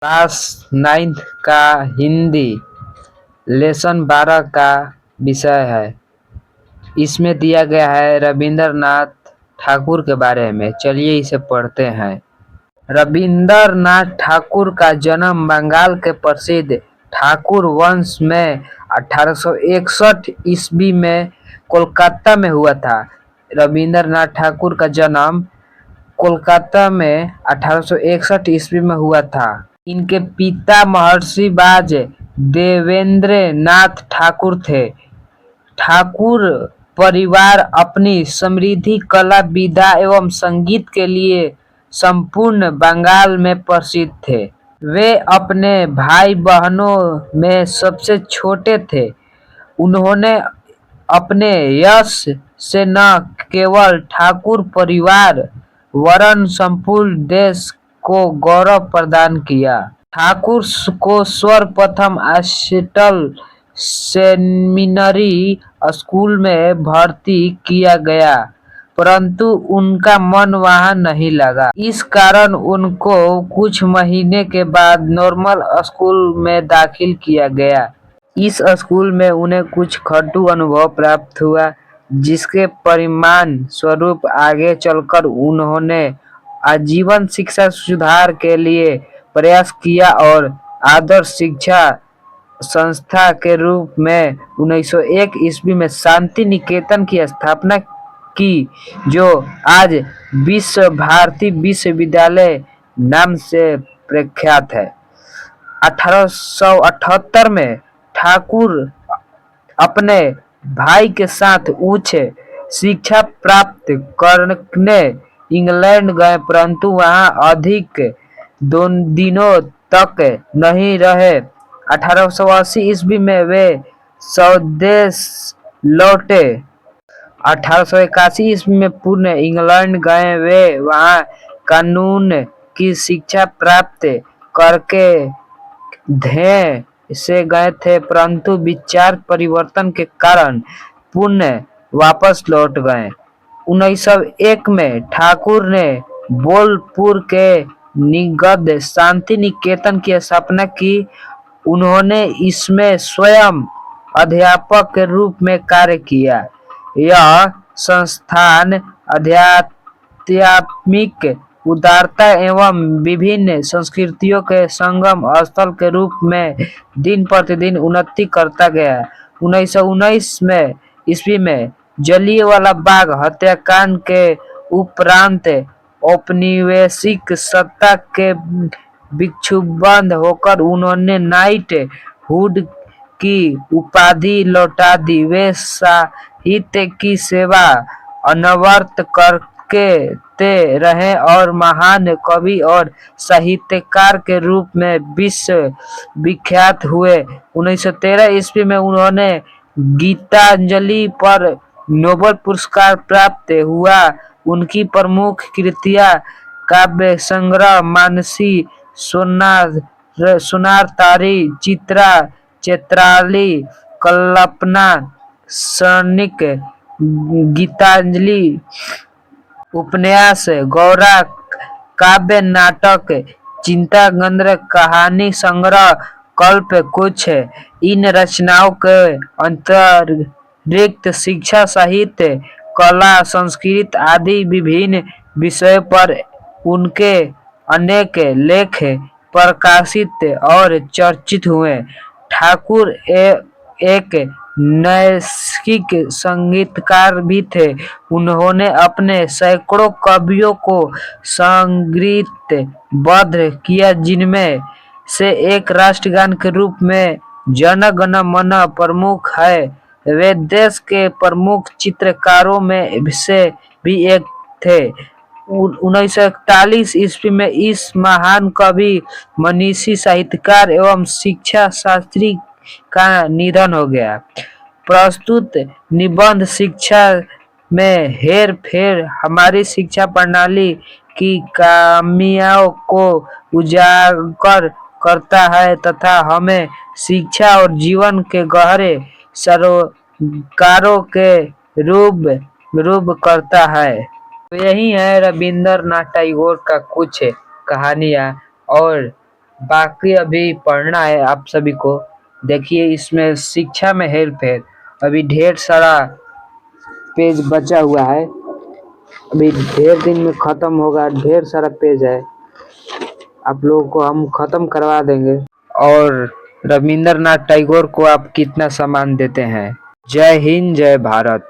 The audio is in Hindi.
क्लास 9th का हिंदी लेसन 12 का विषय है। इसमें दिया गया है रविंद्रनाथ ठाकुर के बारे में। चलिए इसे पढ़ते हैं। रविंद्रनाथ ठाकुर का जन्म बंगाल के प्रसिद्ध ठाकुर वंश में 1861 ईस्वी में कोलकाता में हुआ था। रविंद्रनाथ ठाकुर का जन्म कोलकाता में 1861 ईस्वी में हुआ था। इनके पिता महर्षि बाज देवेंद्र नाथ ठाकुर थे। ठाकुर परिवार अपनी समृद्ध कला, विधा एवं संगीत के लिए संपूर्ण बंगाल में प्रसिद्ध थे। वे अपने भाई बहनों में सबसे छोटे थे। उन्होंने अपने यश से न केवल ठाकुर परिवार वरन संपूर्ण देश को गौरव प्रदान किया। ठाकुर को सर्वप्रथम आर्सेटल सेमिनरी स्कूल में भर्ती किया गया, परंतु उनका मन वहां नहीं लगा। इस कारण उनको कुछ महीने के बाद नॉर्मल स्कूल में दाखिल किया गया। इस स्कूल में उन्हें कुछ कटु अनुभव प्राप्त हुआ, जिसके परिणाम स्वरूप आगे चलकर उन्होंने आजीवन शिक्षा सुधार के लिए प्रयास किया और आदर्श शिक्षा संस्था के रूप में 1901 ईस्वी में शांति निकेतन की स्थापना की, जो आज विश्व भारती विश्वविद्यालय नाम से प्रख्यात है। 1878 में ठाकुर अपने भाई के साथ उच्च शिक्षा प्राप्त करने इंग्लैंड गए, परंतु वहां अधिक दिनों तक नहीं रहे। 1880 ईस्वी में वे स्वदेश लौटे। 1881 ईस्वी में पुनः इंग्लैंड गए। वे वहां कानून की शिक्षा प्राप्त करके ध्येय से गए थे, परंतु विचार परिवर्तन के कारण पुनः वापस लौट गए। 1901 में ठाकुर ने बोलपुर के निकट शांति निकेतन की स्थापना की। उन्होंने इसमें स्वयं अध्यापक के रूप में कार्य किया। यह संस्थान आध्यात्मिक उदारता एवं विभिन्न संस्कृतियों के संगम स्थल के रूप में दिन प्रतिदिन उन्नति करता गया। 1919 ईस्वी में जलियांवाला बाग हत्याकांड के उपरांत औपनिवेशिक सत्ता के विक्षुब्ध होकर उन्होंने नाइट हुड की उपाधि लौटा दी। वे साहित्य की सेवा अनवरत करते रहे और महान कवि और साहित्यकार के रूप में विश्व विख्यात हुए। 1913 ईस्वी में उन्होंने गीतांजलि पर नोबेल पुरस्कार प्राप्त हुआ। उनकी प्रमुख कृतियां काव्य संग्रह मानसी, सोनारतारी, चित्रा, चैत्राली, कल्पना, सैनिक, गीतांजलि, उपन्यास, गौरा, काव्य नाटक, चिंतागंद्र, कहानी संग्रह, कल्प कुछ। इन रचनाओं के अतिरिक्त शिक्षा, साहित्य, कला, संस्कृत आदि विभिन्न विषयों पर उनके अनेक लेख प्रकाशित और चर्चित हुए। ठाकुर एक नैसर्गिक संगीतकार भी थे। उन्होंने अपने सैकड़ों कवियों को संगीतबद्ध किया, जिनमें से एक राष्ट्रगान के रूप में जन गण मन प्रमुख है। वे देश के प्रमुख चित्रकारों में से भी एक थे। 1941 ईस्वी में इस महान कवि, मनीषी, साहित्यकार एवं शिक्षा शास्त्री का निधन हो गया। प्रस्तुत निबंध शिक्षा में हेर फेर हमारी शिक्षा प्रणाली की खामियों को उजागर करता है तथा हमें शिक्षा और जीवन के गहरे सरोकारों के रूप करता है। तो यही है रविंद्रनाथ टैगोर का कुछ कहानियां और बाकी अभी पढ़ना है आप सभी को। देखिए इसमें शिक्षा में हेल्प है। अभी ढेर सारा पेज बचा हुआ है, अभी ढेर दिन में खत्म होगा। ढेर सारा पेज है, आप लोगों को हम खत्म करवा देंगे। और रविंद्रनाथ टैगोर को आप कितना सम्मान देते हैं? जय हिंद, जय भारत।